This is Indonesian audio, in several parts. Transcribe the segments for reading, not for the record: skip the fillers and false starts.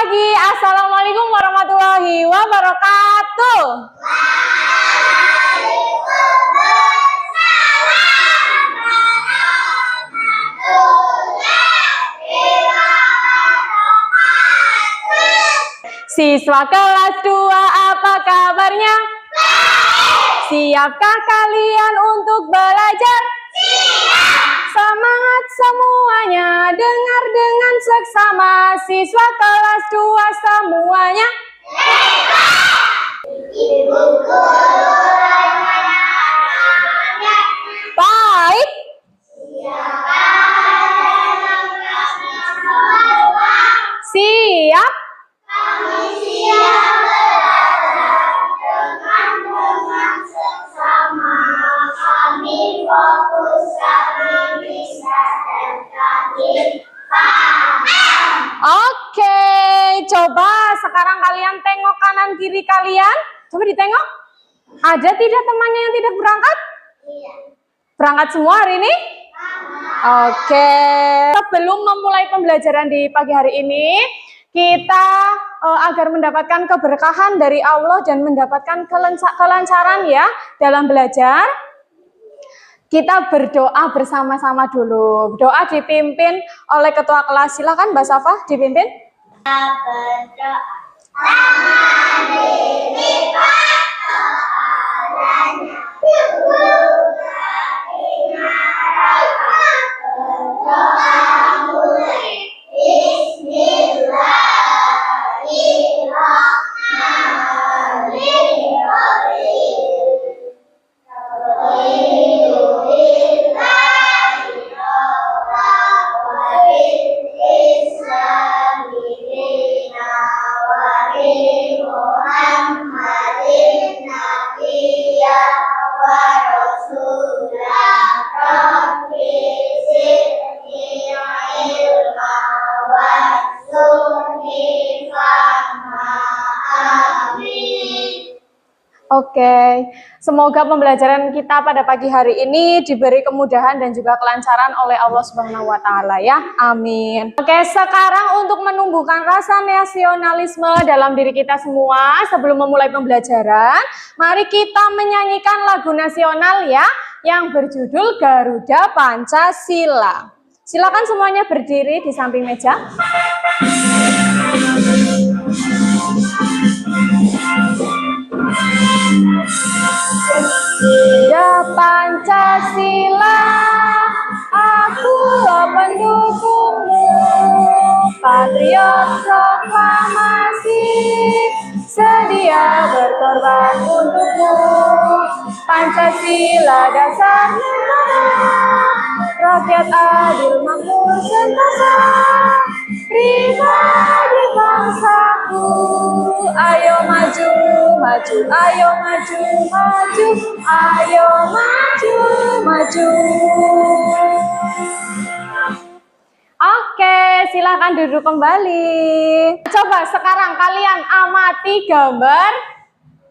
pagi. Assalamualaikum warahmatullahi wabarakatuh. Siswa kelas 2, apa kabarnya? Siapkah kalian untuk belajar? Semangat semuanya, dengar dengan seksama. Siswa kelas 2 semuanya. Ibu guru baik. Siap. Kami siap belajar dengan seksama. Kami fokus, kami bisa dan kami paham. Oke, coba sekarang kalian tengok kanan kiri kalian. Coba ditengok. Ada tidak temannya yang tidak berangkat? Iya. Berangkat semua hari ini? Oke. Sebelum memulai pembelajaran di pagi hari ini, kita agar mendapatkan keberkahan dari Allah dan mendapatkan kelancaran ya dalam belajar, kita berdoa bersama-sama dulu. Doa dipimpin oleh ketua kelas. Silakan Mbak Safa dipimpin. Berdoa. Oke, semoga pembelajaran kita pada pagi hari ini diberi kemudahan dan juga kelancaran oleh Allah Subhanahu wa Ta'ala ya. Amin. Oke, sekarang untuk menumbuhkan rasa nasionalisme dalam diri kita semua sebelum memulai pembelajaran, mari kita menyanyikan lagu nasional ya yang berjudul Garuda Pancasila. Silakan semuanya berdiri di samping meja. Ya Pancasila, akulah pendukungmu, patriot proklamasi, sedia berkorban untukmu. Pancasila dasar negara, rakyat adil makmur sentosa, pribadi bangsaku. Ayo maju, maju, ayo maju, maju, ayo maju, maju. Oke, silakan duduk kembali. Coba sekarang kalian amati gambar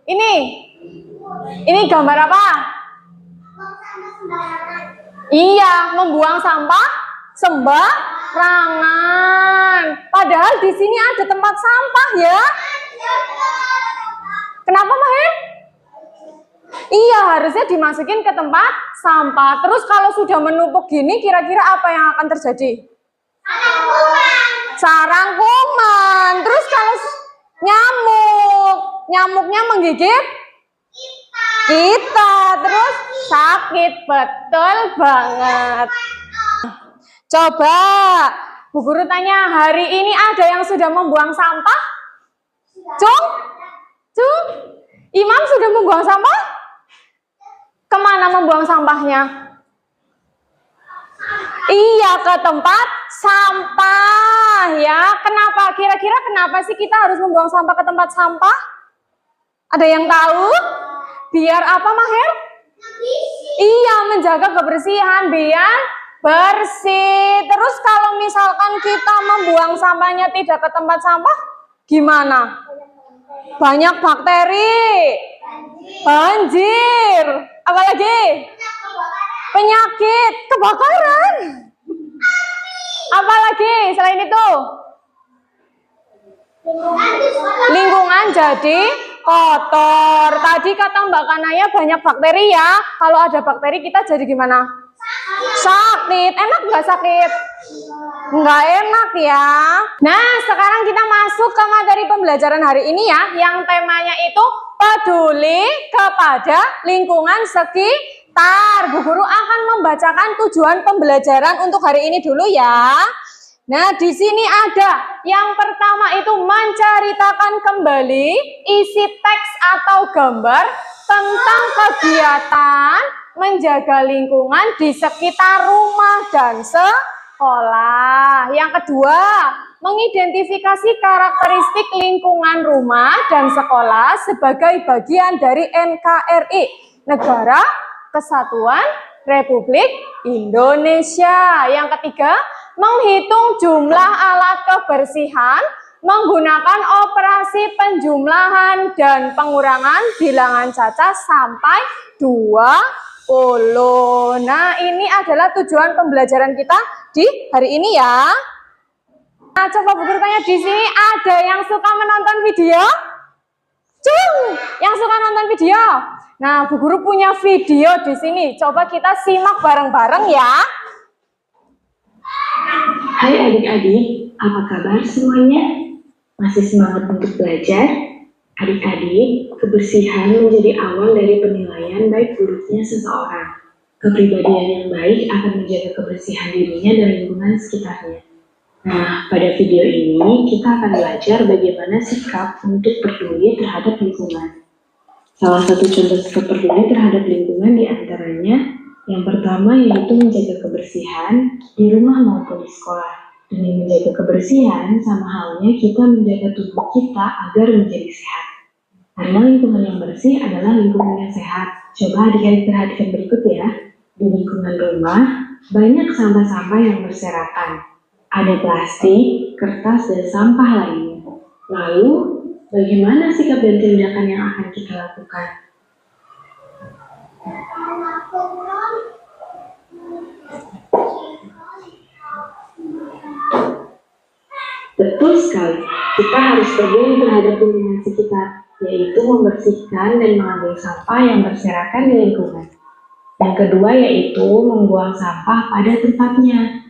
ini. Ini gambar apa? Iya, membuang sampah sembarangan. Padahal di sini ada tempat sampah ya. Kenapa, Mahir? Iya, harusnya dimasukin ke tempat sampah. Terus kalau sudah menumpuk gini, kira-kira apa yang akan terjadi? Sarang kuman. Terus kalau nyamuknya menggigit kita, terus sakit. Betul banget. Coba Bu Guru tanya, hari ini ada yang sudah membuang sampah? Cung? Imam sudah membuang sampah? Kemana membuang sampahnya? Iya, ke tempat sampah ya. Kenapa? Kira-kira kenapa sih kita harus membuang sampah ke tempat sampah? Ada yang tahu? Biar apa, Mahir? Iya, menjaga kebersihan, biar bersih. Terus kalau misalkan kita membuang sampahnya tidak ke tempat sampah, gimana? Banyak bakteri, banjir, apalagi penyakit, kebakaran, apalagi selain itu Lingkungan jadi kotor. Tadi kata Mbak Kanaya banyak bakteri ya. Kalau ada bakteri kita jadi gimana? Sakit. Enak nggak sakit? Nggak enak ya. Nah, sekarang kita masuk ke materi pembelajaran hari ini ya. Yang temanya itu peduli kepada lingkungan sekitar. Bu Guru akan membacakan tujuan pembelajaran untuk hari ini dulu ya. Nah, di sini ada yang pertama itu menceritakan kembali isi teks atau gambar tentang kegiatan menjaga lingkungan di sekitar rumah dan sekolah. Yang kedua, mengidentifikasi karakteristik lingkungan rumah dan sekolah sebagai bagian dari NKRI, Negara Kesatuan Republik Indonesia. Yang ketiga, menghitung jumlah alat kebersihan menggunakan operasi penjumlahan dan pengurangan bilangan cacat sampai 20. Nah, ini adalah tujuan pembelajaran kita di hari ini ya. Nah, coba Bu Guru tanya, di sini ada yang suka menonton video? Cung, yang suka nonton video. Nah, Bu Guru punya video di sini. Coba kita simak bareng-bareng ya. Hai adik-adik, apa kabar semuanya? Masih semangat untuk belajar? Adik-adik, kebersihan menjadi awal dari penilaian baik buruknya seseorang. Kepribadian yang baik akan menjaga kebersihan dirinya dan lingkungan sekitarnya. Nah, pada video ini kita akan belajar bagaimana sikap untuk peduli terhadap lingkungan. Salah satu contoh sikap peduli terhadap lingkungan diantaranya yang pertama yaitu menjaga kebersihan di rumah maupun di sekolah. Dengan menjaga kebersihan sama halnya kita menjaga tubuh kita agar menjadi sehat. Karena lingkungan yang bersih adalah lingkungan yang sehat. Coba adik-adik perhatikan berikut ya. Di lingkungan rumah banyak sampah-sampah yang berserakan. Ada plastik, kertas, dan sampah lainnya. Lalu, bagaimana sikap dan tindakan yang akan kita lakukan? Betul sekali, kita harus peduli terhadap lingkungan sekitar, yaitu membersihkan dan mengambil sampah yang berserakan di lingkungan. Yang kedua yaitu membuang sampah pada tempatnya.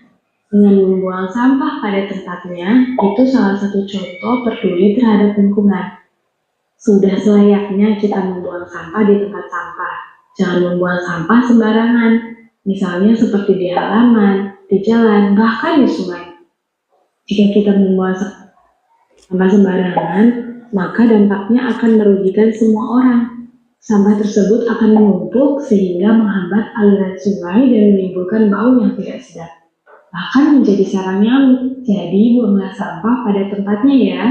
Dengan membuang sampah pada tempatnya, itu salah satu contoh peduli terhadap lingkungan. Sudah selayaknya kita membuang sampah di tempat sampah. Jangan membuang sampah sembarangan, misalnya seperti di halaman, di jalan, bahkan di sungai. Jika kita membuang sampah sembarangan, maka dampaknya akan merugikan semua orang. Sampah tersebut akan menumpuk sehingga menghambat aliran sungai dan menimbulkan bau yang tidak sedap. Bahkan menjadi sarang nyamuk. Jadi buanglah sampah pada tempatnya ya.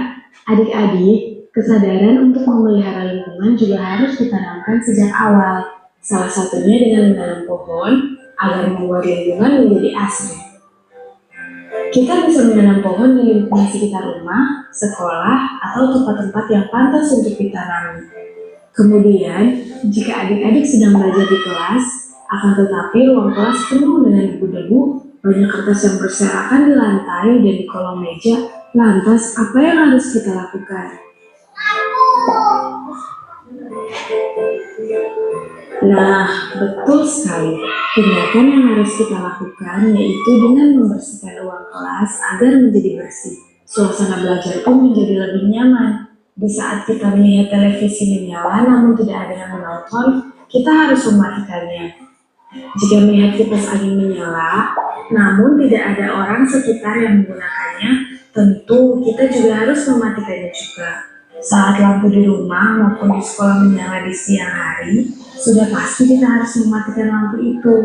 Adik-adik, kesadaran untuk memelihara lingkungan juga harus ditanamkan sejak awal. Salah satunya dengan menanam pohon agar membuat lingkungan menjadi asri. Kita bisa menanam pohon di lingkungan sekitar rumah, sekolah, atau tempat-tempat yang pantas untuk ditanami. Kemudian, jika adik-adik sedang belajar di kelas, akan tetapi ruang kelas penuh dengan debu-debu, banyak kertas yang berserakan di lantai dan di kolong meja, lantas apa yang harus kita lakukan? Nah, betul sekali. Tindakan yang harus kita lakukan yaitu dengan membersihkan ruang kelas agar menjadi bersih. Suasana belajar pun menjadi lebih nyaman. Di saat kita melihat televisi menyala namun tidak ada yang menonton, kita harus mematikannya. Jika melihat kipas angin menyala, namun tidak ada orang sekitar yang menggunakannya, tentu kita juga harus mematikannya juga. Saat lampu di rumah maupun di sekolah menyala di siang hari, sudah pasti kita harus mematikan lampu itu.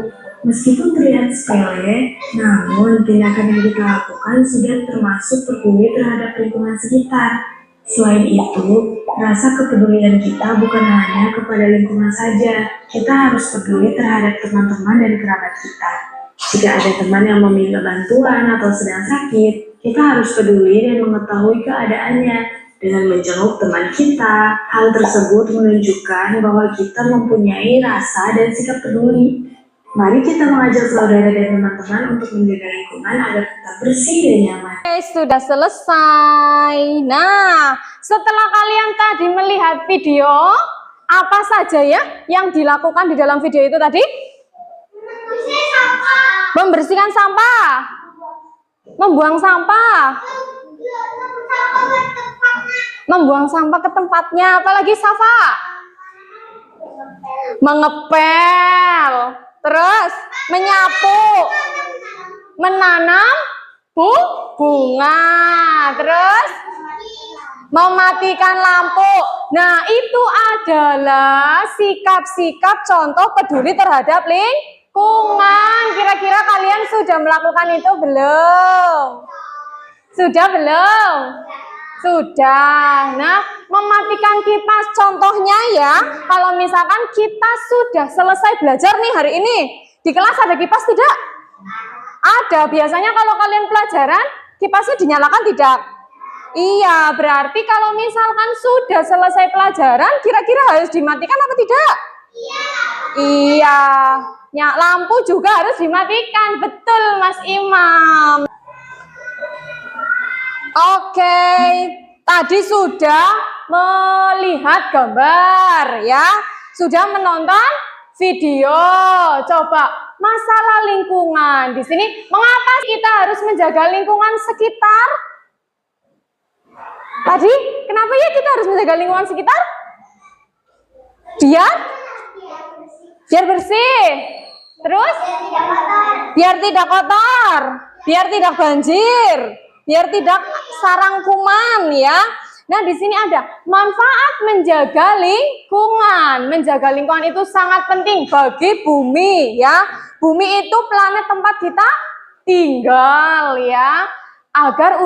Meskipun terlihat sepele, namun tindakan yang kita lakukan sudah termasuk peduli terhadap lingkungan sekitar. Selain itu, rasa kepedulian kita bukan hanya kepada lingkungan saja. Kita harus peduli terhadap teman-teman dan kerabat kita. Jika ada teman yang meminta bantuan atau sedang sakit, kita harus peduli dan mengetahui keadaannya. Dengan menjenguk teman kita, hal tersebut menunjukkan bahwa kita mempunyai rasa dan sikap peduli. Mari kita mengajak saudara dan teman-teman untuk menjaga lingkungan agar tetap bersih dan nyaman. Oke, sudah selesai. Nah, setelah kalian tadi melihat video, apa saja ya yang dilakukan di dalam video itu tadi? Membersihkan sampah, membuang sampah, membuang sampah ke tempatnya. Apalagi Safa? Mengepel, terus menyapu, menanam bunga, terus mematikan lampu. Nah, itu adalah sikap-sikap contoh peduli terhadap lingkungan. Kira-kira kalian sudah melakukan itu belum? Sudah belum? Sudah. Nah, mematikan kipas contohnya ya. Kalau misalkan kita sudah selesai belajar nih hari ini, di kelas ada kipas tidak? Ada. Biasanya kalau kalian pelajaran, kipasnya dinyalakan tidak? Iya, berarti kalau misalkan sudah selesai pelajaran, kira-kira harus dimatikan apa tidak? Iya. Ya, lampu juga harus dimatikan. Betul, Mas Imam. Oke, tadi sudah melihat gambar ya, sudah menonton video. Coba masalah lingkungan di sini, mengapa kita harus menjaga lingkungan sekitar? Tadi kenapa ya kita harus menjaga lingkungan sekitar? Biar bersih. Terus biar tidak kotor, biar tidak banjir, biar tidak sarang kuman ya. Nah, di sini ada manfaat menjaga lingkungan. Menjaga lingkungan itu sangat penting bagi bumi ya. Bumi itu planet tempat kita tinggal ya. Agar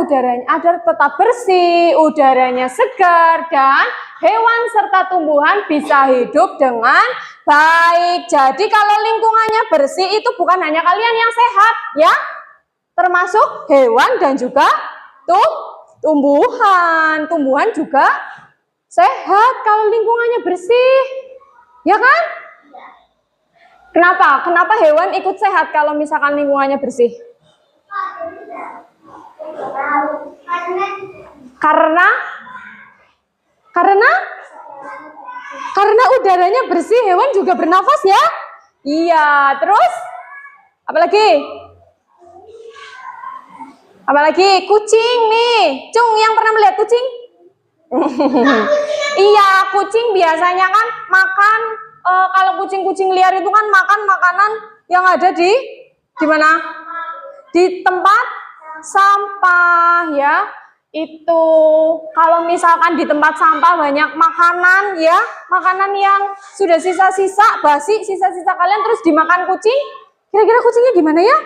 tetap bersih, udaranya segar, dan hewan serta tumbuhan bisa hidup dengan baik. Jadi kalau lingkungannya bersih itu bukan hanya kalian yang sehat ya, termasuk hewan dan juga tumbuhan. Tumbuhan juga sehat kalau lingkungannya bersih, ya kan? Kenapa? Kenapa hewan ikut sehat kalau misalkan lingkungannya bersih? Karena udaranya bersih, hewan juga bernafas ya. Iya, terus apalagi kucing nih. Cung, yang pernah melihat kucing? Iya, kucing biasanya kan makan, kalau kucing-kucing liar itu kan makan makanan yang ada di mana? Di tempat sampah ya. Itu kalau misalkan di tempat sampah banyak makanan ya, makanan yang sudah sisa-sisa basi, sisa-sisa kalian terus dimakan kucing, kira-kira kucingnya gimana ya?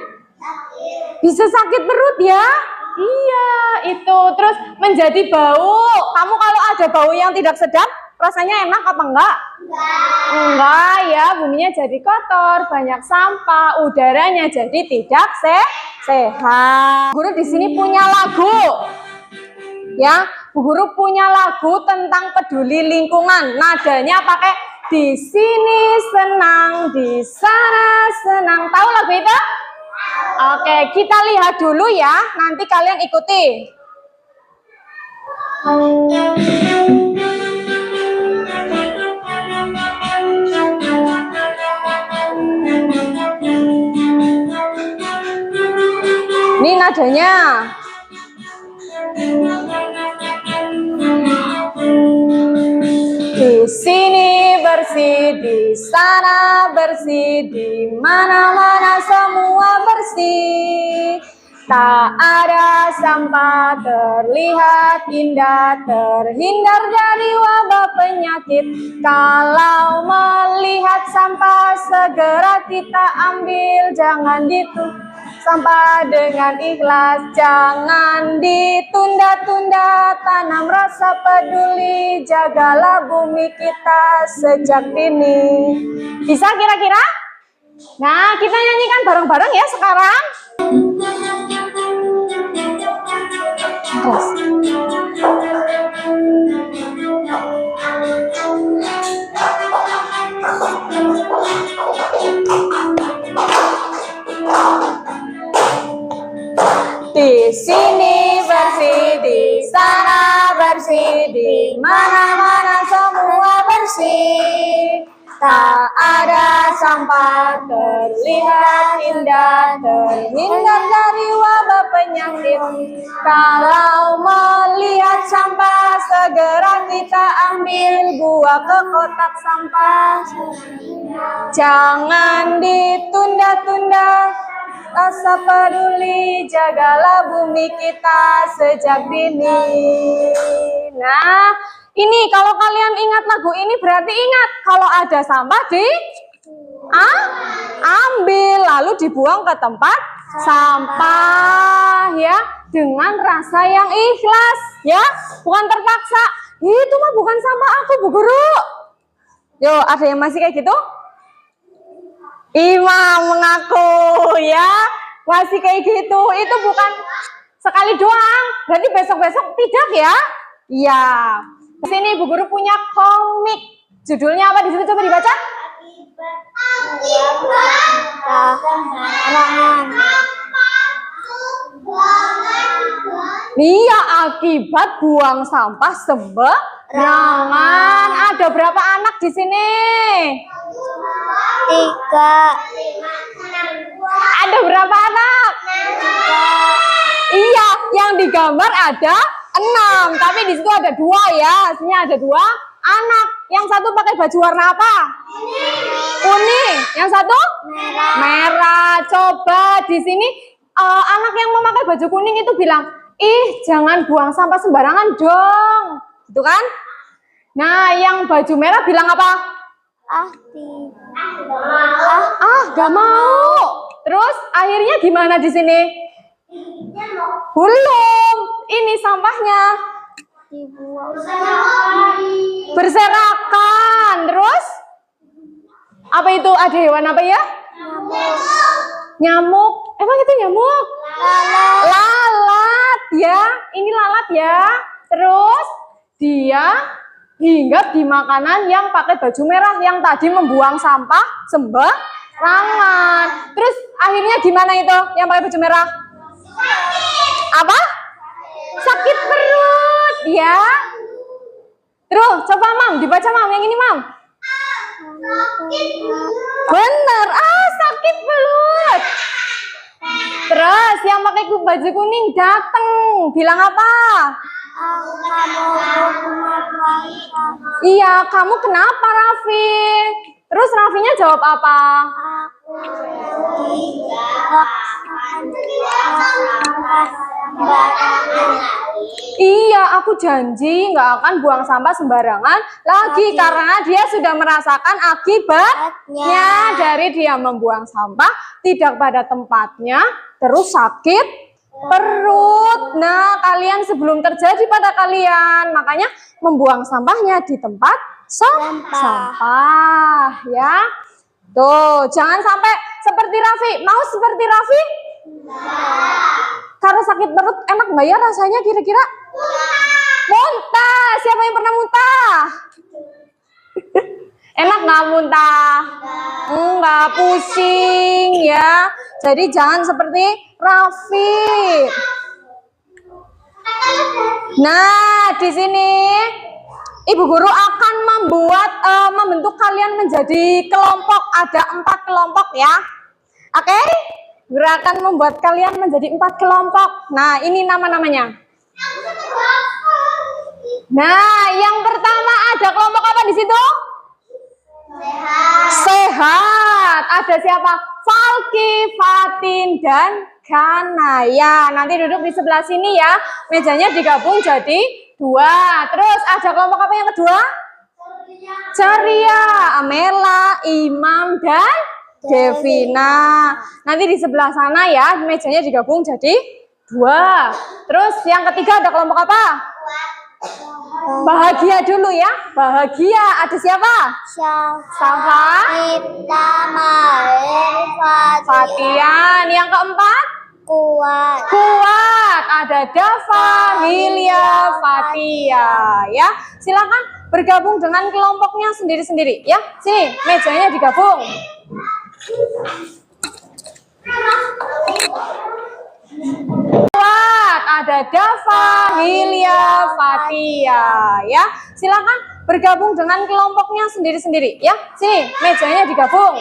Bisa sakit perut ya. Iya, itu terus menjadi bau. Kamu kalau ada bau yang tidak sedap, rasanya enak apa enggak? Enggak ya, buminya jadi kotor, banyak sampah, udaranya jadi tidak sehat. Guru di sini punya lagu. Ya, Bu Guru punya lagu tentang peduli lingkungan. Nadanya pakai di sini senang, di sana senang. Tahu lagu itu? Oke, kita lihat dulu ya. Nanti kalian ikuti. Ini nadanya. Di sini bersih, di sana bersih, di mana-mana semua bersih. Tak ada sampah terlihat indah, terhindar dari wabah penyakit. Kalau melihat sampah segera kita ambil, jangan ditutup. Sampah dengan ikhlas, jangan ditunda-tunda, tanam rasa peduli, jagalah bumi kita sejak dini. Bisa kira-kira? Nah, kita nyanyikan bareng-bareng ya sekarang. Terus. Di sini bersih, di sana bersih. bersih, di mana-mana semua bersih. Tak ada sampah, terlihat indah, terhindar dari wabah penyakit. Kalau melihat sampah, segera kita ambil, buang ke kotak sampah. Jangan ditunda-tunda, rasa peduli, jagalah bumi kita sejak dini. Nah, ini kalau kalian ingat lagu ini berarti ingat kalau ada sampah ambil lalu dibuang ke tempat sampah ya, dengan rasa yang ikhlas ya, bukan terpaksa. Itu mah bukan sampah aku, Bu Guru. Yo, ada yang masih kayak gitu? Imam mengaku ya, masih kayak gitu. Itu bukan sekali doang, berarti besok-besok tidak ya? Iya. Di sini Bu Guru punya komik. Judulnya apa di situ, coba dibaca? Iya, akibat buang sampah sembarangan. Ada berapa anak di sini? 3. Ada berapa anak? 3. Iya, yang digambar ada 6, tapi di situ ada 2 ya. Aslinya ada 2 anak. Yang satu pakai baju warna apa? Kuning. Yang satu? Merah. Coba di sini anak yang memakai baju kuning itu bilang, "Ih, jangan buang sampah sembarangan dong." Gitu kan? Nah, yang baju merah bilang apa? Gak mau. Terus akhirnya gimana di sini? Belum. Ini sampahnya berserakan. Terus apa itu? Ada hewan apa ya? Nyamuk. Emang itu nyamuk? Lalat ya. Ini lalat ya. Terus dia hinggap di makanan yang pakai baju merah yang tadi membuang sampah sembarangan. Terus akhirnya gimana itu yang pakai baju merah? Apa? Sakit perut ya. Terus coba Mam, dibaca Mam, yang ini Mam. Bener, sakit perut. Terus yang pakai baju kuning datang, bilang apa? Iya, kamu kenapa Raffi? Terus Raffinya jawab apa? Iya, aku janji nggak akan buang sampah sembarangan lagi karena dia sudah merasakan akibatnya dari dia membuang sampah tidak pada tempatnya, terus sakit perut. Nah, kalian sebelum terjadi pada kalian, makanya membuang sampahnya di tempat sampah ya. Tuh, jangan sampai seperti Raffi. Mau seperti Raffi? Karena sakit perut, enak nggak ya rasanya kira-kira? Muntah. Siapa yang pernah muntah? Enak nggak muntah? Enggak, pusing ya. Jadi jangan seperti Raffi. Nah, di sini Ibu Guru akan membentuk kalian menjadi kelompok. Ada 4 kelompok ya. Oke? Guru akan membuat kalian menjadi 4 kelompok. Nah, ini nama-namanya. Nah, yang pertama ada kelompok apa di situ? Sehat. Ada siapa? Falki, Fatin, dan Kanaya. Nanti duduk di sebelah sini ya. Mejanya digabung jadi 2. Terus ada kelompok apa yang kedua? Ceria. Amela, Imam, dan Devina. Nanti di sebelah sana ya, mejanya digabung jadi 2. Terus yang ketiga ada kelompok apa? Bahagia dulu ya. Bahagia. Ada siapa? Safa, Fatian. Yang keempat? Kuat. Ada Dava, Hilya, Fatia ya. Silakan bergabung dengan kelompoknya sendiri-sendiri ya. Sini, mejanya digabung. Kuat, ada Dava, Hilya, Fatia, ya. Silakan bergabung dengan kelompoknya sendiri-sendiri, ya. Sini, mejanya digabung.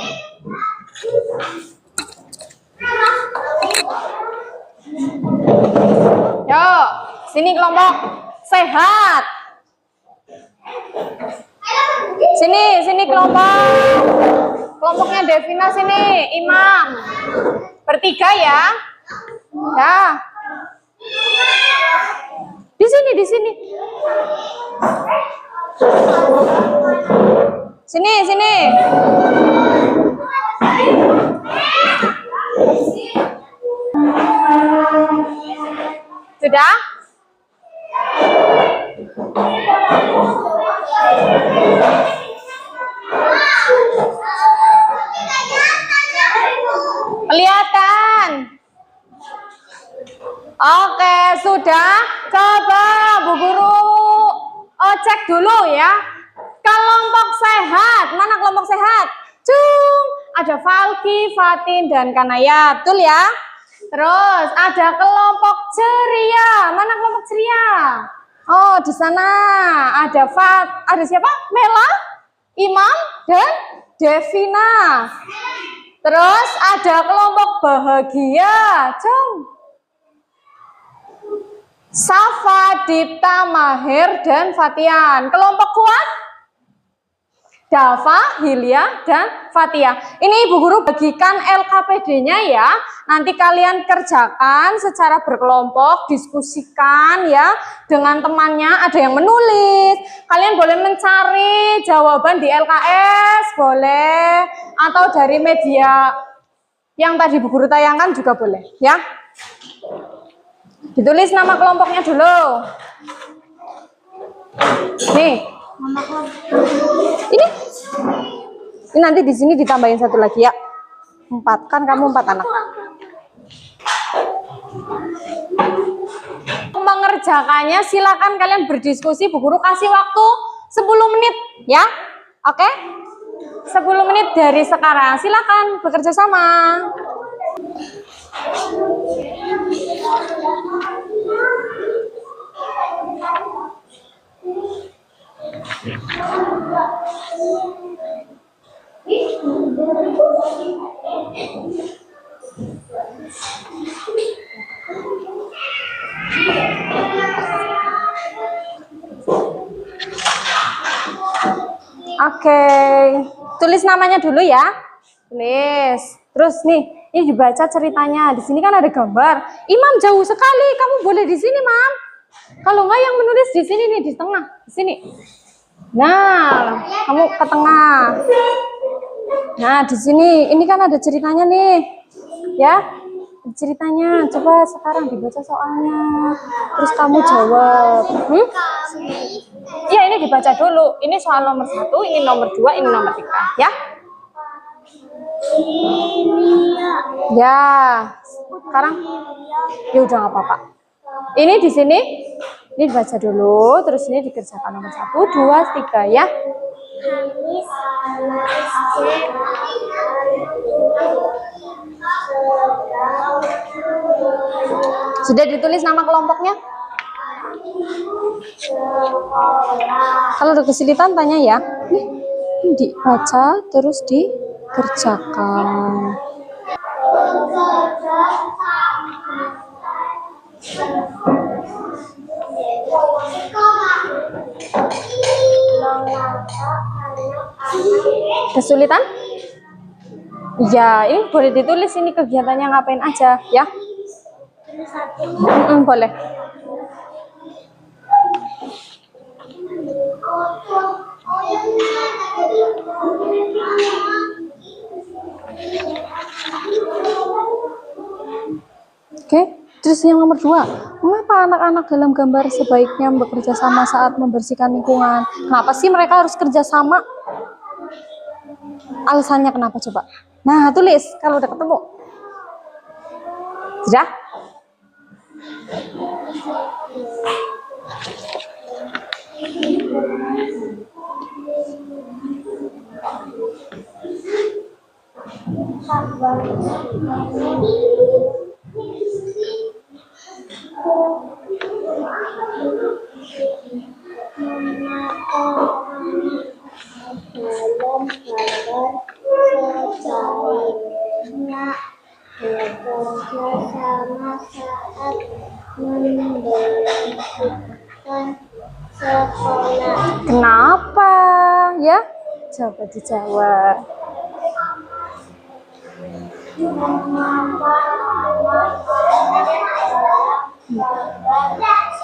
Yo, sini kelompok sehat. Sini kelompoknya Devina sini, Imam. Bertiga ya. Ya. Di sini. Sini. Sudah? Kelihatan? Oke, sudah. Coba Bu Guru cek dulu ya. Kelompok sehat. Mana kelompok sehat? Cung. Ada Falki, Fatin, dan Kanaya. Betul ya? Terus ada kelompok ceria. Mana kelompok ceria? Oh, di sana ada ada siapa? Mela, Imam, dan Devina. Terus ada kelompok bahagia. Cung. Safa, Dipta, Mahir, dan Fatian. Kelompok kuat? Dava, Hilya, dan Fatia. Ini Ibu Guru bagikan LKPD-nya ya. Nanti kalian kerjakan secara berkelompok, diskusikan ya dengan temannya. Ada yang menulis. Kalian boleh mencari jawaban di LKS, boleh. Atau dari media yang tadi Ibu Guru tayangkan juga boleh ya. Ditulis nama kelompoknya dulu. Nih. Ini nanti di sini ditambahin satu lagi ya. 4 kan kamu 4 anak. Mengerjakannya silakan kalian berdiskusi. Bu Guru kasih waktu 10 menit ya. Oke? 10 menit dari sekarang. Silakan bekerja sama. Oke, tulis namanya dulu ya. Tulis. Terus nih, ini dibaca ceritanya. Di sini kan ada gambar. Imam jauh sekali, kamu boleh di sini, Mam. Kalau enggak yang menulis di sini nih, di tengah, di sini. Nah, kamu ke tengah. Nah, di sini, ini kan ada ceritanya nih, ya. Ceritanya, coba sekarang dibaca soalnya. Terus kamu jawab. Ya, ini dibaca dulu. Ini soal nomor 1, ini nomor 2, ini nomor 3, ya. Ya, sekarang, ya udah nggak apa-apa. Ini di sini, ini dibaca dulu, terus ini dikerjakan nomor 1, 2, 3 ya. Sudah ditulis nama kelompoknya? Kalau ada kesulitan tanya ya. Nih, dibaca terus dikerjakan. Kesulitan? Ya, ini boleh ditulis ini kegiatannya ngapain aja ya. Boleh. Oke, terus yang nomor 2, mengapa anak-anak dalam gambar sebaiknya bekerja sama saat membersihkan lingkungan? Kenapa sih mereka harus kerja sama? Alasannya kenapa coba? Nah, tulis kalau udah ketemu. Sudah? Sekolah. Kenapa? Ya, coba dijawab.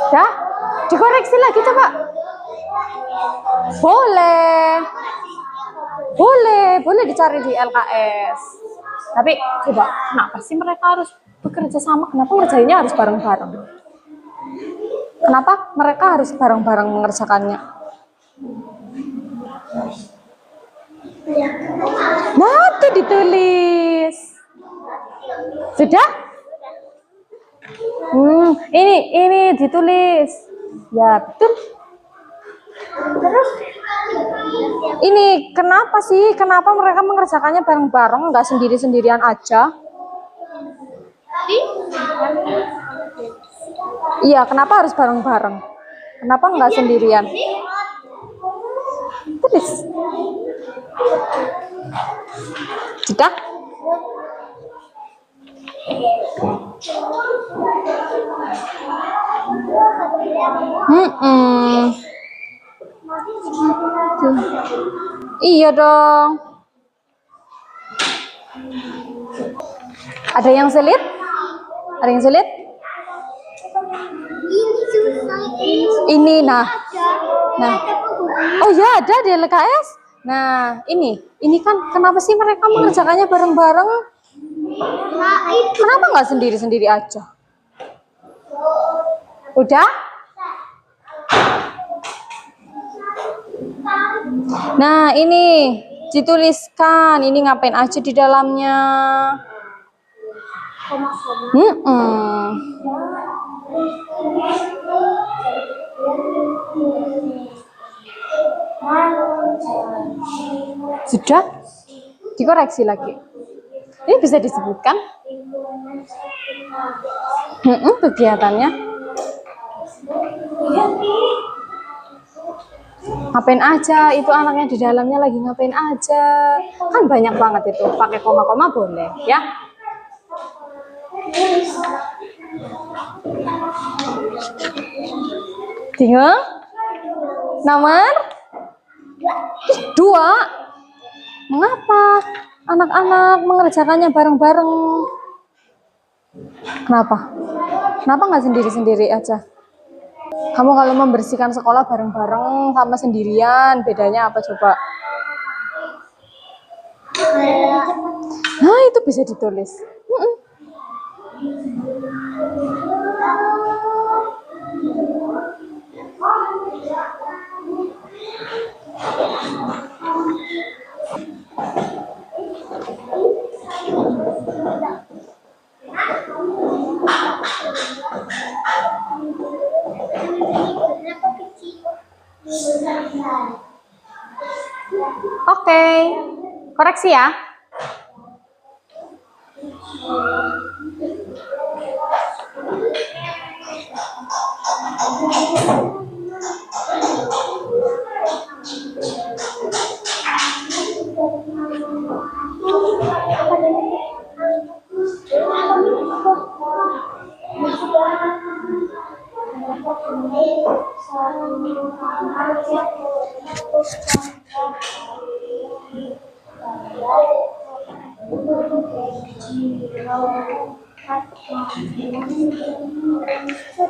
Dah, dikoreksi lagi coba. Boleh dicari di LKS. Tapi coba, kenapa sih mereka harus bekerja sama? Kenapa ngerjainnya harus bareng-bareng? Kenapa mereka harus bareng-bareng mengerjakannya? Nah, itu ditulis. Sudah? Ini ditulis. Ya, betul. Terus Ini kenapa sih? Kenapa mereka mengerjakannya bareng-bareng, nggak sendiri-sendirian aja? Iya, kenapa harus bareng-bareng? Kenapa nggak sendirian? Tulis. Sudah? Iya dong. Ada yang sulit? Ada yang sulit? ini susah. Ini nah. Oh ya, ada di LKS. Nah, ini kan kenapa sih mereka mengerjakannya bareng-bareng? Nah, itu. Kenapa nggak sendiri-sendiri aja? Udah? Nah, ini dituliskan. Ini ngapain aja di dalamnya? Sudah? Dikoreksi lagi. Ini bisa disebutkan? Kegiatannya. Ngapain aja? Itu anaknya di dalamnya lagi ngapain aja? Kan banyak banget itu. Pakai koma-koma boleh, ya? Bingung? Nomor 2. Mengapa anak-anak mengerjakannya bareng-bareng? Kenapa? Kenapa nggak sendiri-sendiri aja? Kamu kalau membersihkan sekolah bareng-bareng sama sendirian, bedanya apa coba? Nah, itu bisa ditulis. Oke, koreksi ya.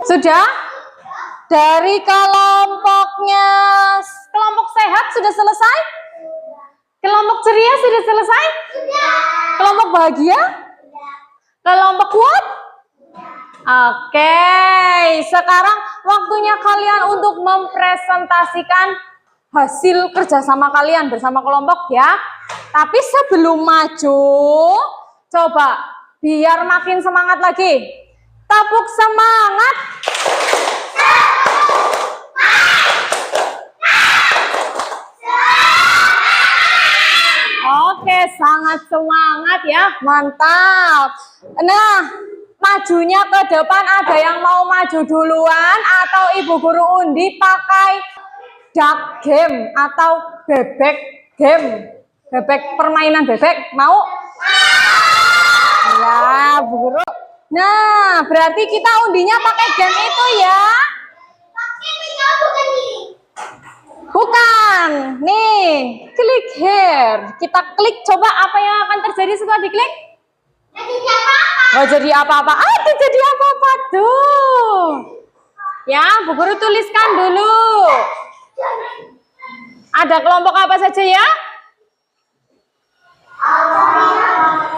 Sudah? Dari kelompoknya, kelompok sehat sudah selesai? Kelompok ceria sudah selesai? Kelompok bahagia? Kelompok kuat? Oke, sekarang waktunya kalian untuk mempresentasikan hasil kerjasama kalian bersama kelompok ya. Tapi sebelum maju, coba biar makin semangat lagi. Tepuk semangat. Oke, sangat semangat ya, mantap. Nah, majunya ke depan ada yang mau maju duluan atau Ibu Guru undi pakai duck game atau bebek game, bebek permainan bebek, mau? Ya, Bu Guru. Nah, berarti kita undinya pakai game itu ya. Pakai punya bukan ini. Klik here. Kita klik, coba apa yang akan terjadi setelah diklik? Oh, jadi apa-apa. Itu jadi apa-apa tuh. Ya, Bu Guru tuliskan dulu. Ada kelompok apa saja ya?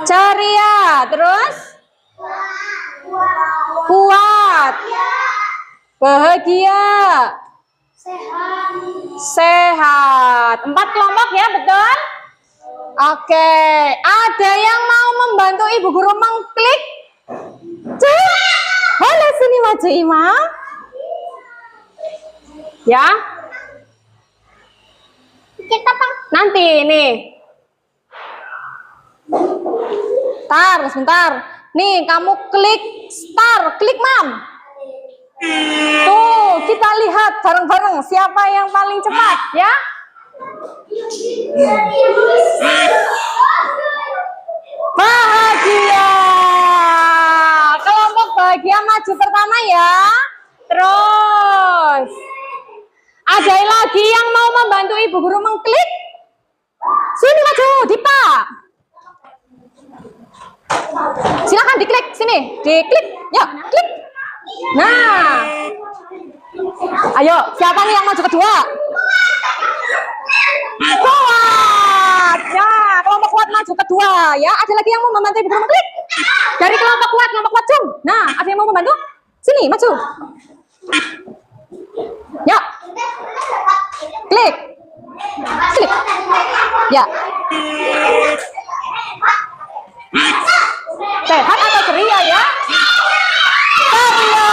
Ceria, terus kuat, bahagia, sehat. 4 kelompok ya, betul? Oke, ada yang mau membantu Ibu Guru mengklik? Boleh sini maju Ima. Ya. Nanti ini. Sebentar. Nih, kamu klik start, klik Mam. Tuh, kita lihat bareng-bareng siapa yang paling cepat ya. Bahagia. Kelompok bahagia maju pertama ya. Terus. Ada lagi yang mau membantu Ibu Guru mengklik? Sini maju, Dipa. Silakan diklik sini, diklik. Ya, klik. Nah. Ayo, siapa nih yang maju kedua? Kuat. Ya, kelompok kuat maju kedua ya. Ada lagi yang mau membantu Ibu Guru mengklik? Dari kelompok kuat jom. Nah, ada yang mau membantu? Sini, maju. Ya. Klik. Klik. Ya. Sehat atau ceria ya? Ceria.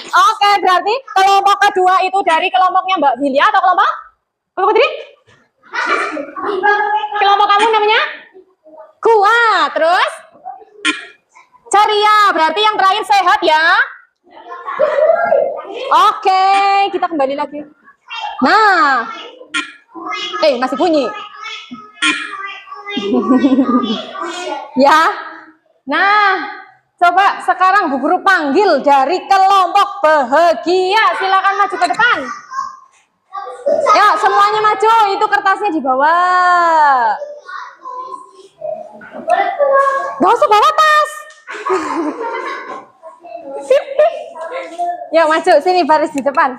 Oke, berarti kelompok kedua itu dari kelompoknya Mbak Bilia atau kelompok tadi? Kelompok kamu namanya? Kuat. Terus? Ceria. Berarti yang terakhir sehat ya? Oke, kita kembali lagi. Nah. Masih bunyi. Ya. Nah, coba sekarang Bu Guru panggil dari kelompok bahagia. Silakan maju ke depan. Ya, semuanya maju. Itu kertasnya di bawah. Gak usah bawa tas. Yuk maju, sini baris di depan.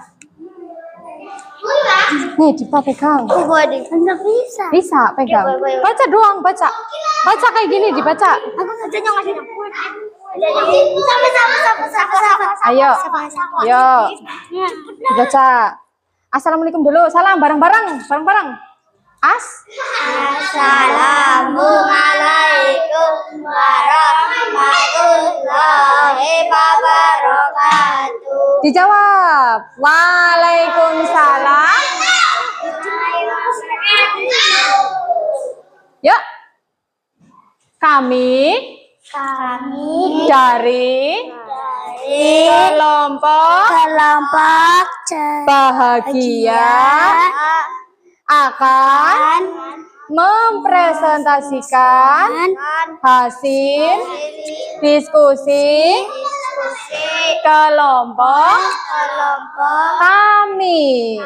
Nih, Dipa pegang. Enggak bisa. Bisa, pegang. Baca doang, baca. Baca kayak gini, dibaca. Aku bacanya nggak sama. Ayo. Yuk. Dibaca. Assalamualaikum dulu. Salam bareng-bareng. Assalamualaikum warahmatullahi wabarakatuh. Dijawab. Waalaikumsalam. Yuk. Kami dari kelompok bahagia akan mempresentasikan hasil diskusi kelompok kami.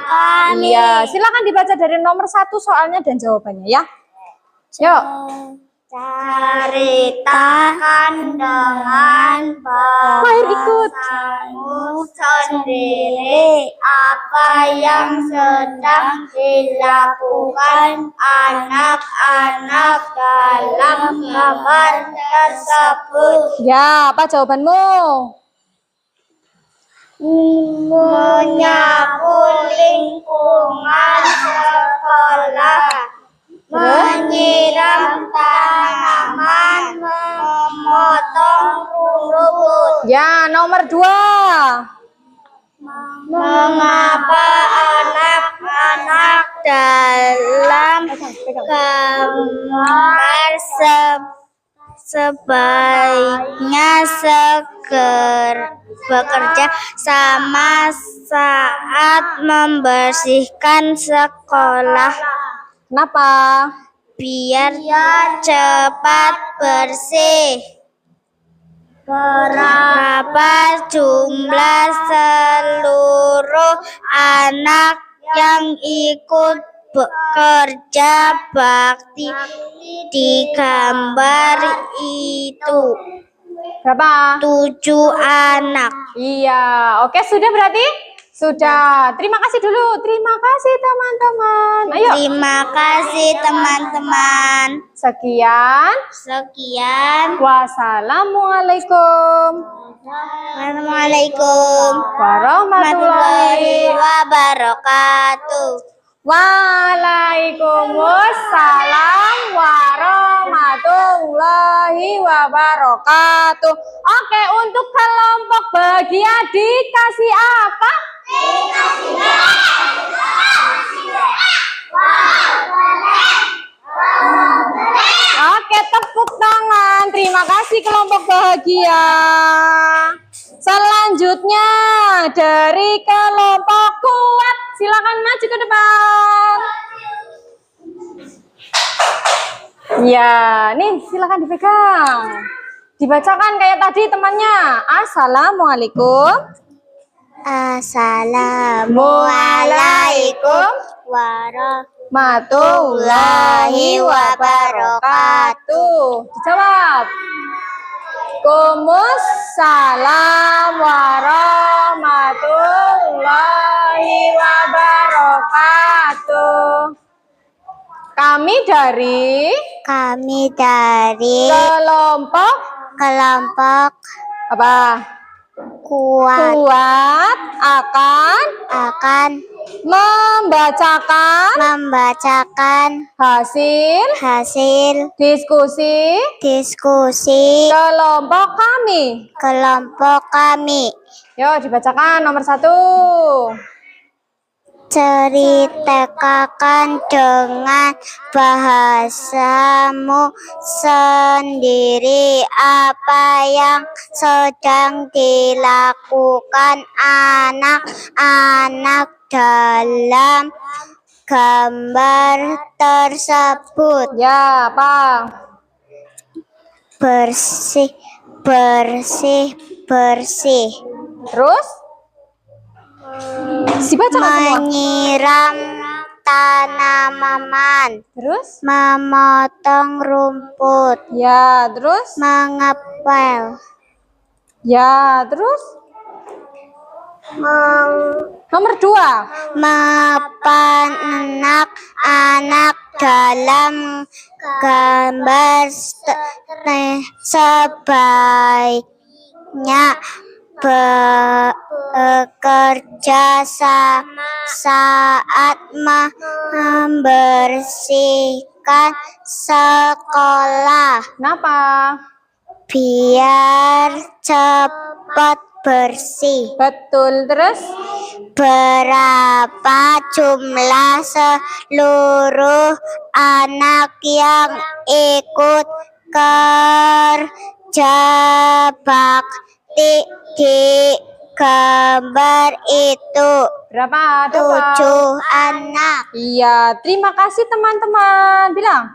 Iya, silakan dibaca dari nomor 1 soalnya dan jawabannya ya. Yuk. Ceritakan dengan Mahir ikut. bahasamu sendiri apa yang sedang dilakukan anak-anak dalam gambar tersebut. Ya, apa jawabanmu? Menyapu lingkungan sekolah, menyiram tanaman, memotong rumput. Ya, nomor 2. Mengapa anak-anak dalam gambar sebaiknya bekerja sama saat membersihkan sekolah? Kenapa? Biar cepat bersih. Berapa jumlah seluruh anak yang ikut Bekerja bakti di gambar itu. Berapa? 7 anak. Iya, oke sudah berarti? Sudah. Terima kasih dulu. Terima kasih teman-teman. Ayo. Terima kasih teman-teman. Sekian. Wassalamualaikum Assalamualaikum warahmatullahi wabarakatuh. Waalaikumsalam warahmatullahi wabarakatuh. Oke, untuk kelompok bahagia dikasih apa? Oke, tepuk tangan. Terima kasih kelompok bahagia. Selanjutnya dari kelompok kuat, silakan maju ke depan. Ya, nih silakan dipegang. Dibacakan kayak tadi temannya. Assalamualaikum. Assalamualaikum warahmatullahi wabarakatuh. Dijawab. Waalaikumsalam warahmatullahi wabarakatuh. Kami dari kelompok apa? Kuat akan membacakan hasil diskusi kelompok kami. Yuk dibacakan nomor 1. Ceritakan dengan bahasamu sendiri apa yang sedang dilakukan anak-anak dalam gambar tersebut. Ya, apa? Bersih. Terus? Dibacakan semua. Menyiram tanaman. Terus? Memotong rumput. Ya, terus? Mengepel. Ya, terus? Nomor 2. Mapan anak-anak dalam gambar sebaiknya bekerja sama saat membersihkan sekolah. Kenapa? Biar cepat bersih. Betul, terus? Berapa jumlah seluruh anak yang ikut kerja bakti di gambar itu? Berapa? 7 anak. Iya, terima kasih teman-teman. Bilang.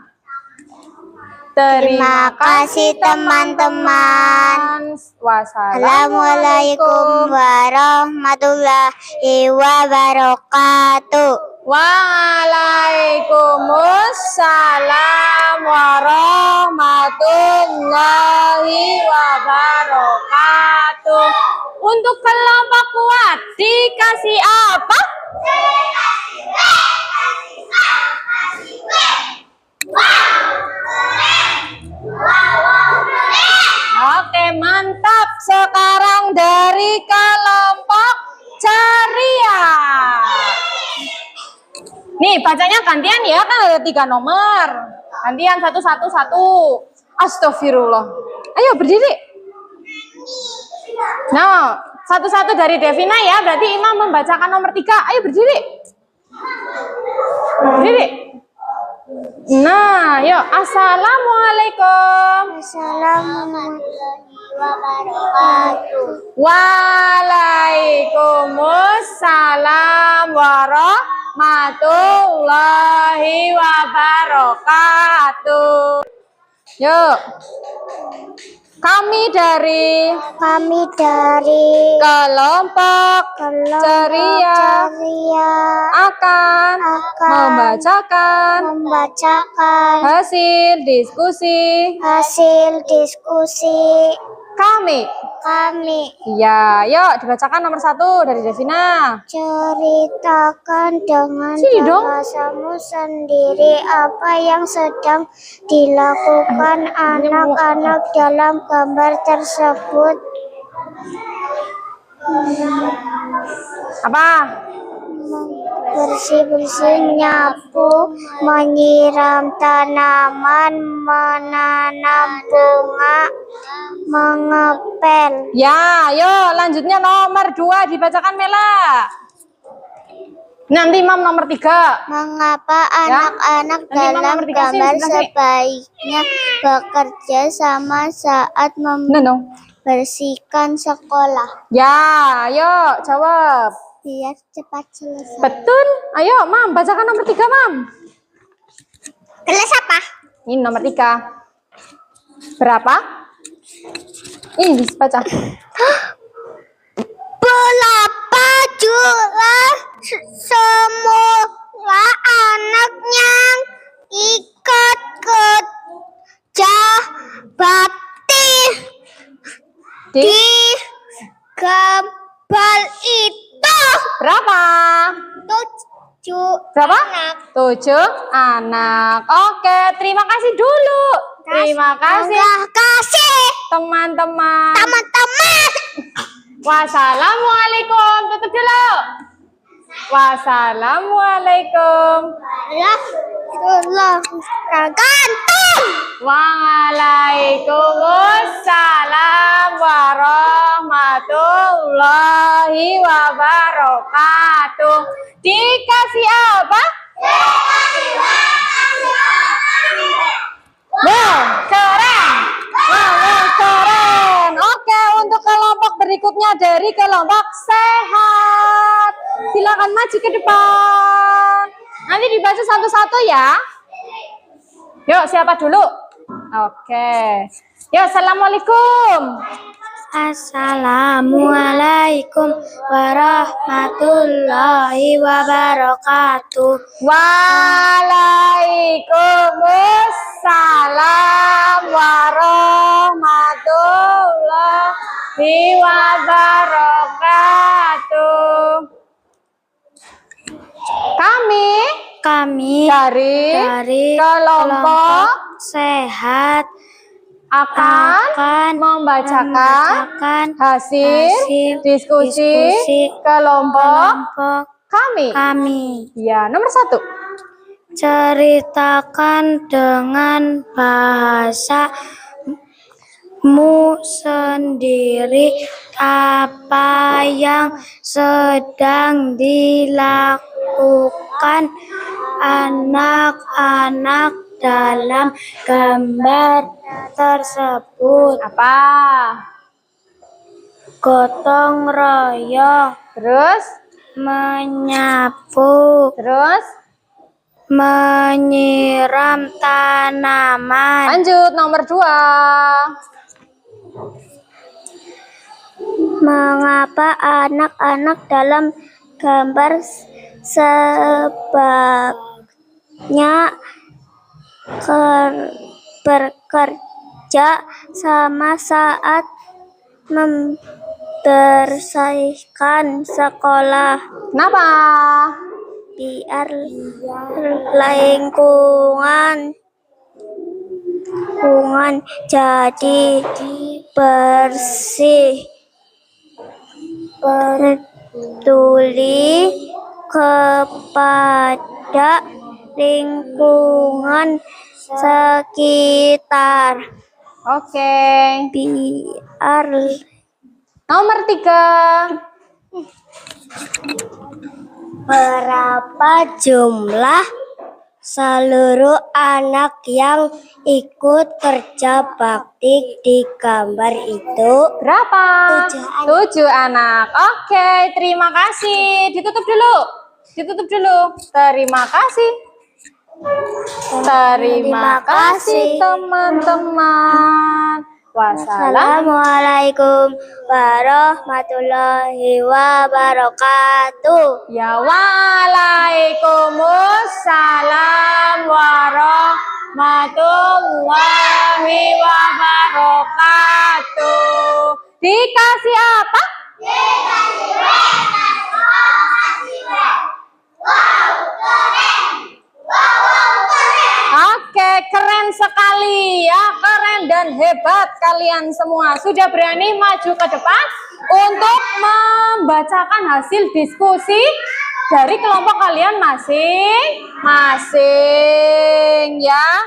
Terima kasih teman-teman. Assalamualaikum warahmatullahi wabarakatuh. Waalaikumsalam warahmatullahi wabarakatuh. Untuk kelompok kuat dikasih apa? Oke, mantap. Sekarang dari kelompok ceria. Nih, bacanya gantian ya, kan ada 3 nomor. Gantian satu. Astagfirullah. Ayo berdiri. Nah, satu-satu dari Devina ya, berarti Imam membacakan nomor 3. Ayo berdiri. Berdiri. Nah, yuk. Assalamualaikum. Assalamualaikum wabarakatuh. Waalaikumsalam warahmatullahi wabarakatuh. Yuk. Kami dari kelompok ceria akan membacakan hasil diskusi kami. Ya, yuk dibacakan nomor 1 dari Devina. Ceritakan dengan Sini dong. bahasamu sendiri apa yang sedang dilakukan anak-anak dalam gambar tersebut. Apa? Bersih-bersih, nyapu, menyiram tanaman, menanam bunga, mengepel. Ya, yuk lanjutnya nomor 2 dibacakan Mela. Nanti Mam nomor 3. Mengapa Ya. anak-anak Nanti Mam dalam nomor 3 sih, gambar sebelah sini. sebaiknya bekerja sama saat No. membersihkan sekolah? Ya, yuk jawab. Biar cepat selesai. Betul. Ayo, Mam, bacakan nomor 3, Mam. Kelas apa? Ini nomor 3. Berapa? Ini dibaca. Berapa jumlah semua anak yang ikut kerja bakti Di di gambar itu? berapa? 7 Berapa? anak. 7 anak. Oke, terima kasih dulu. Terima kasih Terima kasih teman-teman. teman-teman. Wassalamualaikum. Tutup dulu. Wassalamualaikum. Ya, Allah tergantung. Waalaikumsalam warahmatullahi wabarakatuh. Dikasih apa? Wow, keren. Wow, keren. Oke, untuk kelompok berikutnya dari kelompok sehat. Silakan maju ke depan. Nanti dibaca satu-satu ya. Yuk, siapa dulu? Oke. Yuk, assalamualaikum. Assalamualaikum warahmatullahi wabarakatuh. Waalaikumsalam warahmatullahi wabarakatuh. Kami dari kelompok sehat akan membacakan hasil diskusi kelompok kami. Ya, nomor 1. Ceritakan dengan bahasamu sendiri apa yang sedang dilakukan anak-anak dalam gambar tersebut. Apa? Gotong royong, Terus? menyapu, Terus? menyiram tanaman. Lanjut, nomor 2. Mengapa anak-anak dalam gambar sebaiknya bekerja sama saat membersihkan sekolah? Kenapa? Biar lingkungan jadi bersih. Peduli kepada lingkungan sekitar. Oke. Biar Nomor 3. berapa jumlah seluruh anak yang ikut kerja bakti di gambar itu? Berapa? 7 anak. 7 anak. Oke, terima kasih. Ditutup dulu. Terima kasih. Terima kasih teman-teman. Assalamualaikum warahmatullahi wabarakatuh. Ya, waalaikumsalam wabarakatuh. Dikasih apa? Oke, keren sekali ya, keren dan hebat kalian semua. Sudah berani maju ke depan untuk membacakan hasil diskusi dari kelompok kalian masing-masing ya.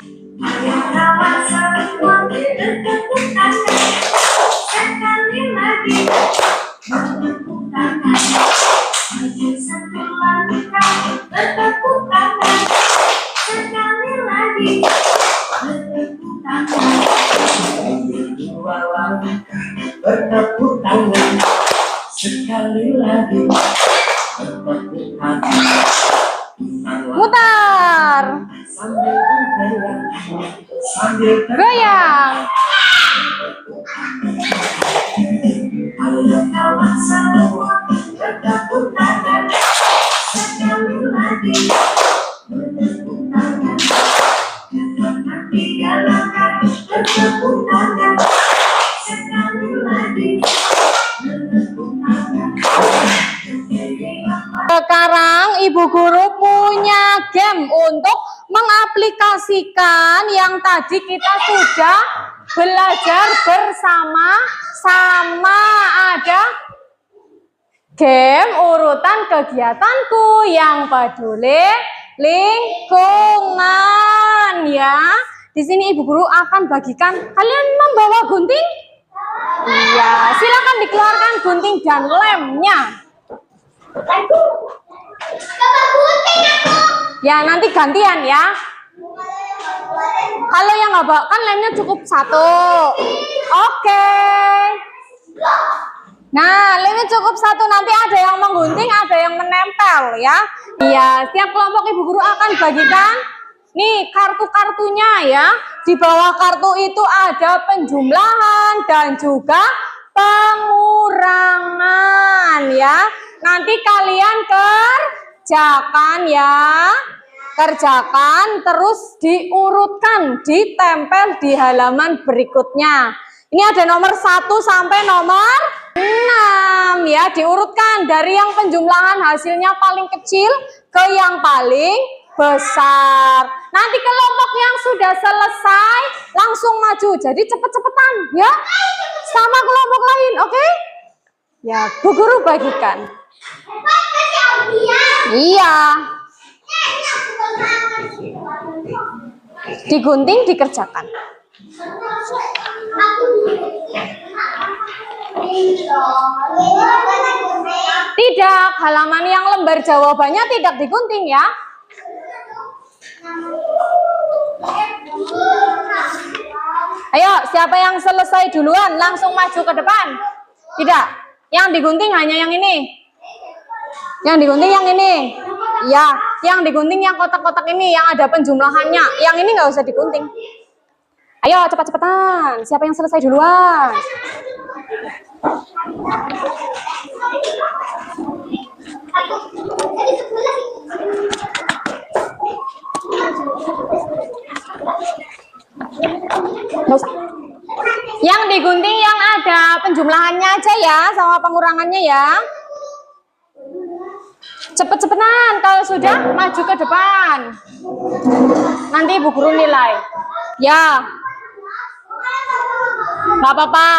Bertepuk tangan sekali lagi. Mutar, Sambil bergoyang, sambil goyang. ayo kawan semua bertepuk tangan sekali lagi. Bertepuk tangan, tiga langkah bertepuk tangan sekali lagi. Bertepuk tangan. Sekarang Ibu Guru punya game untuk mengaplikasikan yang tadi kita sudah belajar bersama-sama. Ada game urutan kegiatanku yang peduli lingkungan ya. Di sini Ibu Guru akan bagikan, kalian membawa gunting? Iya, silakan dikeluarkan gunting dan lemnya. Ya, nanti gantian ya. Kalau yang nggak bawa, kan lemnya cukup satu. Oke. Nah, lemnya cukup satu. Nanti ada yang menggunting, ada yang menempel ya. Iya, setiap kelompok Ibu Guru akan bagikan nih kartu-kartunya ya. Di bawah kartu itu ada penjumlahan dan juga pengurangan ya. Nanti kalian kerjakan ya. Kerjakan terus diurutkan, ditempel di halaman berikutnya. Ini ada nomor 1 sampai nomor 6 ya, diurutkan dari yang penjumlahan hasilnya paling kecil ke yang paling besar. Nanti kelompok yang sudah selesai langsung maju. Jadi cepet-cepetan ya. Sama kelompok lain, oke? Ya, Bu Guru bagikan. Iya. Digunting, dikerjakan. Tidak, halaman yang lembar jawabannya tidak digunting ya. Ayo, siapa yang selesai duluan langsung maju ke depan. Tidak, yang digunting hanya yang ini. Yang digunting yang ini. Ya, yang digunting yang kotak-kotak ini, yang ada penjumlahannya. Yang ini nggak usah digunting. Ayo, cepat-cepatan. Siapa yang selesai duluan? Nggak usah. Yang digunting yang ada penjumlahannya aja ya, sama pengurangannya ya. Cepet-cepetan, kalau sudah maju ke depan. Nanti Ibu Guru nilai. Ya. Nggak apa-apa.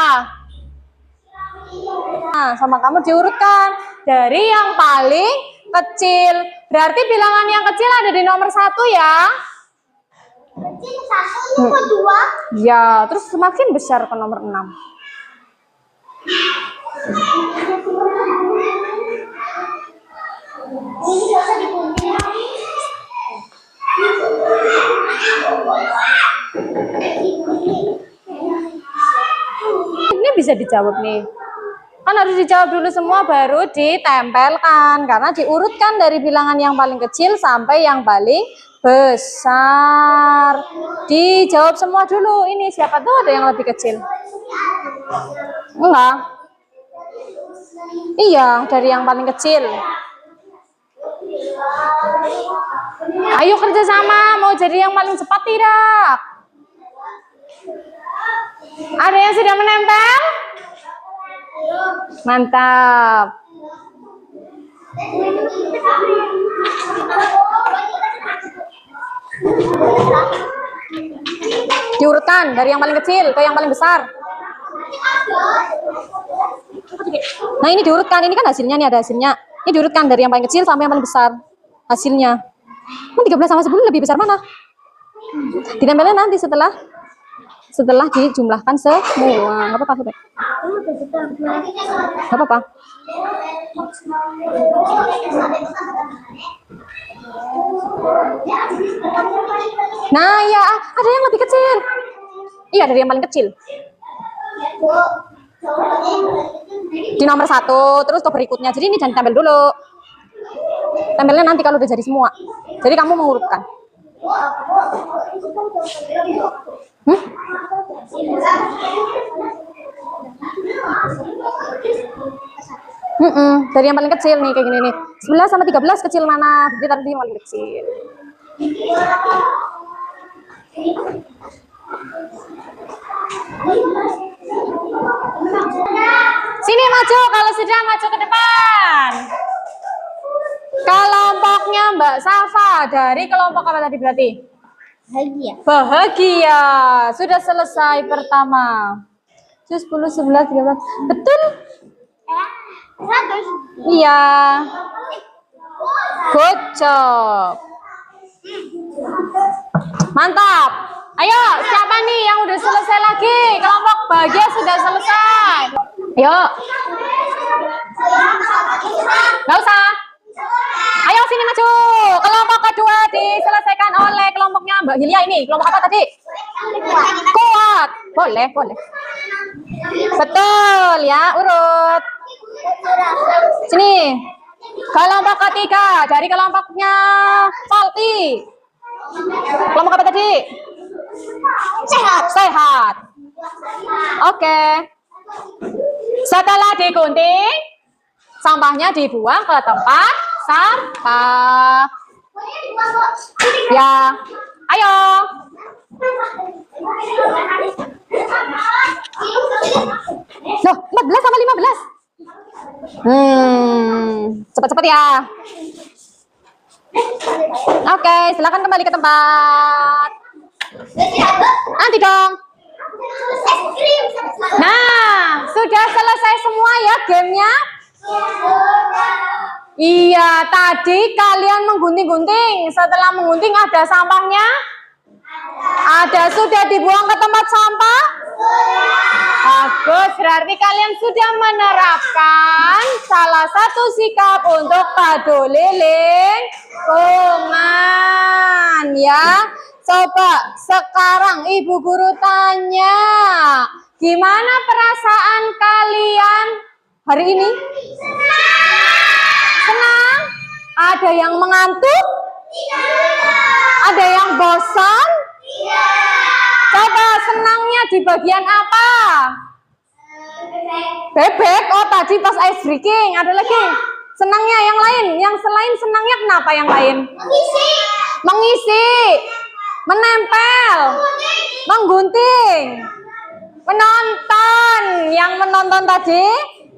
Nah, sama kamu diurutkan dari yang paling kecil. Berarti bilangan yang kecil ada di nomor 1 ya. Kecil 1, nomor 2. Ya, terus semakin besar ke nomor 6. Ini nggak usah digunting. Ini bisa dijawab nih. Kan harus dijawab dulu semua baru ditempelkan. Karena diurutkan dari bilangan yang paling kecil sampai yang paling besar. Dijawab semua dulu. Ini siapa tuh ada yang lebih kecil? Enggak. Iya, dari yang paling kecil. Ayo kerjasama, mau jadi yang paling cepat tidak? Ada yang sudah menempel? Mantap. Diurutkan dari yang paling kecil ke yang paling besar. Nah ini diurutkan, ini kan hasilnya, nih ada hasilnya. Ini diurutkan dari yang paling kecil sampai yang paling besar. Hasilnya. 13 sama 10 lebih besar mana? Ditempelnya nanti setelah dijumlahkan semua. Nggak apa-apa, Sobat. Nggak apa-apa. Nah ya, ada yang lebih kecil. Iya, dari yang paling kecil. Di nomor 1, terus ke berikutnya. Jadi ini jangan ditempel dulu. Tempelnya nanti kalau udah jadi semua. Jadi kamu mengurutkan. Dari yang paling kecil nih kayak gini nih. 11 sama 13 kecil mana? Jadi tadi yang paling kecil. Sini maju, kalau sudah maju ke depan. Kelompoknya Mbak Safa dari kelompok apa tadi berarti? Bahagia. Bahagia. Sudah selesai pertama. 10, 11, 13. Betul? 100. Iya. Good job. Mantap. Ayo, siapa nih yang udah selesai lagi? Kelompok bahagia sudah selesai. Ayo. Nggak usah. Ayo sini maju. Kelompok kedua diselesaikan oleh kelompoknya Mbak Hilya ini. Kelompok apa tadi? Kuat. Boleh, boleh. Betul ya, urut. Sini. Kelompok ketiga dari kelompoknya Salty. Kelompok apa tadi? Sehat. Sehat. Oke. Setelah digunting, sampahnya dibuang ke tempat sampah. Ya, ayo. Loh, 14 sama 15. Cepat-cepat ya. Oke, silakan kembali ke tempat. Nanti dong. Nah, sudah selesai semua ya gamenya? Iya, tadi kalian menggunting-gunting. Setelah menggunting ada sampahnya? Ada, sudah dibuang ke tempat sampah? Bagus, berarti kalian sudah menerapkan salah satu sikap untuk peduli lingkungan ya. Coba sekarang Ibu Guru tanya, gimana perasaan kalian hari ini? Senang? Ada yang mengantuk? Ada yang bosan? Coba senangnya di bagian apa? Bebek. Oh tadi pas ice breaking. Ada lagi? Senangnya yang lain? Yang selain senangnya kenapa yang lain? Mengisi. Menempel. Menggunting. Menonton. Yang menonton tadi?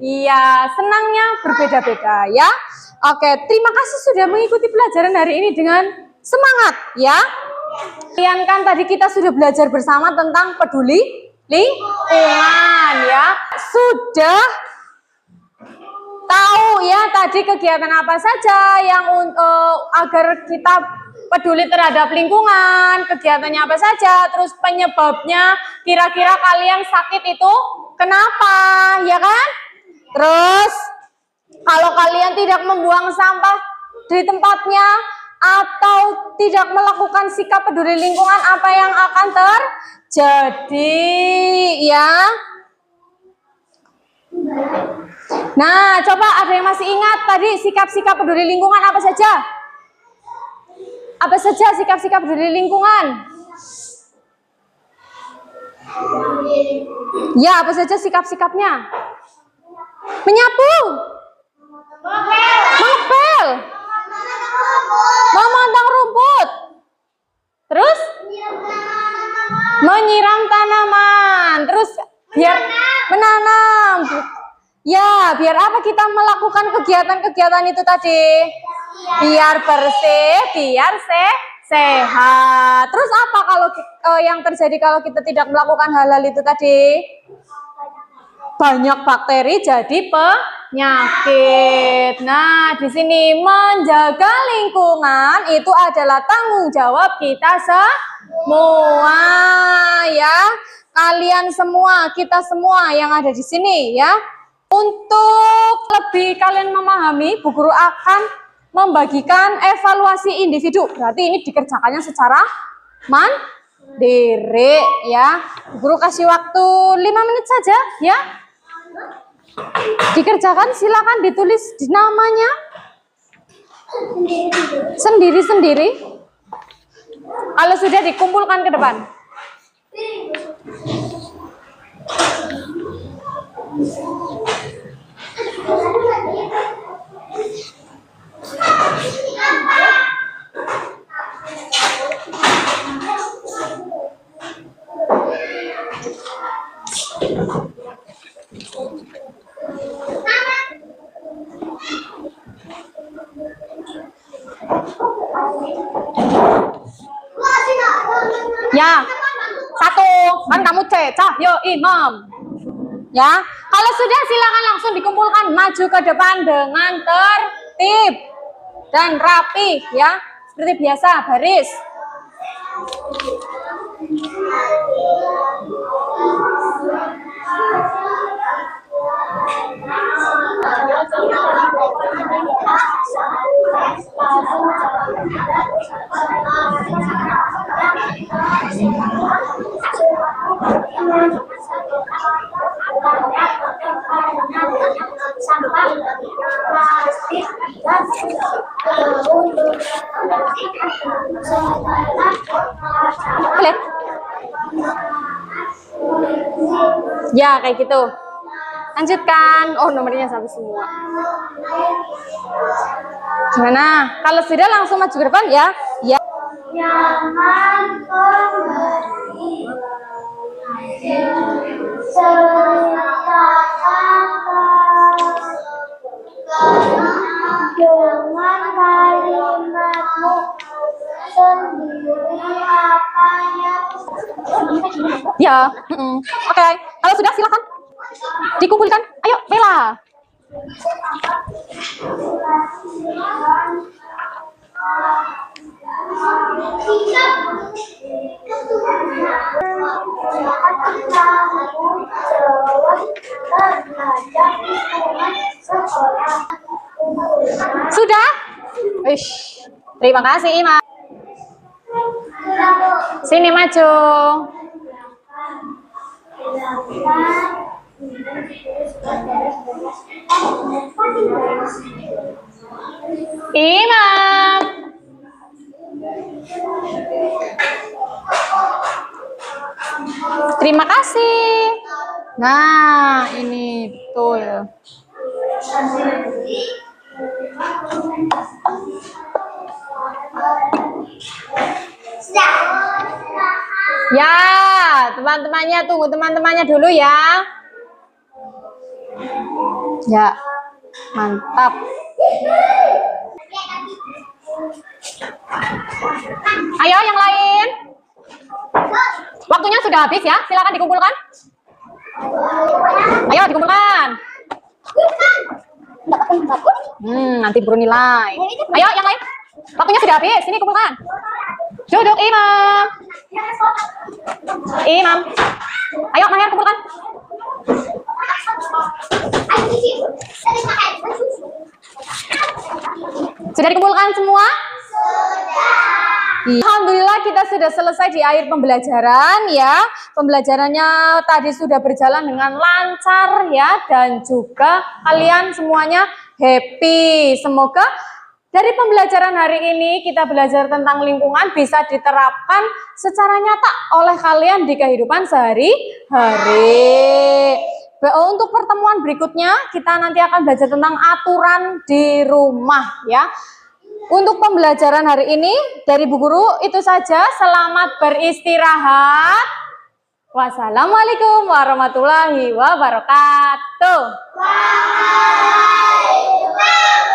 Iya, senangnya berbeda-beda ya. Oke, terima kasih sudah mengikuti pelajaran hari ini dengan semangat ya. Kalian kan tadi kita sudah belajar bersama tentang peduli lingkungan ya. Sudah tahu ya tadi kegiatan apa saja yang agar kita peduli terhadap lingkungan, kegiatannya apa saja, terus penyebabnya kira-kira kalian sakit itu kenapa, ya kan? Terus kalau kalian tidak membuang sampah di tempatnya atau tidak melakukan sikap peduli lingkungan, apa yang akan terjadi ya? Nah, coba ada yang masih ingat tadi sikap-sikap peduli lingkungan apa saja? Apa saja sikap-sikap peduli lingkungan? Ya, apa saja sikap-sikapnya? Menyapu, mengepel, memotong rumput, terus menyiram tanaman, terus Biar menanam. Ya, biar apa kita melakukan kegiatan-kegiatan itu tadi? Biar bersih, biar sehat. Terus apa kalau yang terjadi kalau kita tidak melakukan hal-hal itu tadi? Banyak bakteri jadi penyakit. Nah, di sini menjaga lingkungan itu adalah tanggung jawab kita semua ya. Kalian semua, kita semua yang ada di sini ya. Untuk lebih kalian memahami, Bu Guru akan membagikan evaluasi individu. Berarti ini dikerjakannya secara mandiri ya. Bu Guru kasih waktu 5 menit saja ya. Dikerjakan, silakan ditulis di namanya sendiri-sendiri. Kalau sudah dikumpulkan ke depan. Ya, satu, kan kamu C, Cahyo Imam. Ya, kalau sudah silakan langsung dikumpulkan, maju ke depan dengan tertib dan rapi ya, seperti biasa, baris. Boleh? Ya, kayak gitu. Lanjutkan. Oh, nomornya sampai semua. Gimana? Kalau sudah langsung maju ke depan ya. Ya. Jangan kembali sertakan dengan kalimatmu sendiri apa yang Ya. Oke. Kalau sudah silakan dikumpulkan. Ayo, Bella. Sudah? Ish, terima kasih, Ima. Sini maju. Imam. Terima kasih. Nah, ini betul. Ya, teman-temannya tunggu teman-temannya dulu ya. Ya, mantap. Ayo yang lain. Waktunya sudah habis ya, silakan dikumpulkan. Ayo dikumpulkan. Nanti baru nilai. Ayo yang lain. Waktunya sudah habis, sini kumpulkan. Duduk Imam. Imam. Ayo Mahir kumpulkan. Sudah dikumpulkan semua? Alhamdulillah kita sudah selesai di akhir pembelajaran ya. Pembelajarannya tadi sudah berjalan dengan lancar ya, dan juga kalian semuanya happy. Semoga dari pembelajaran hari ini kita belajar tentang lingkungan bisa diterapkan secara nyata oleh kalian di kehidupan sehari-hari. Untuk pertemuan berikutnya kita nanti akan belajar tentang aturan di rumah ya. Untuk pembelajaran hari ini dari Bu Guru itu saja. Selamat beristirahat. Wassalamualaikum warahmatullahi wabarakatuh. Waalaikumsalam.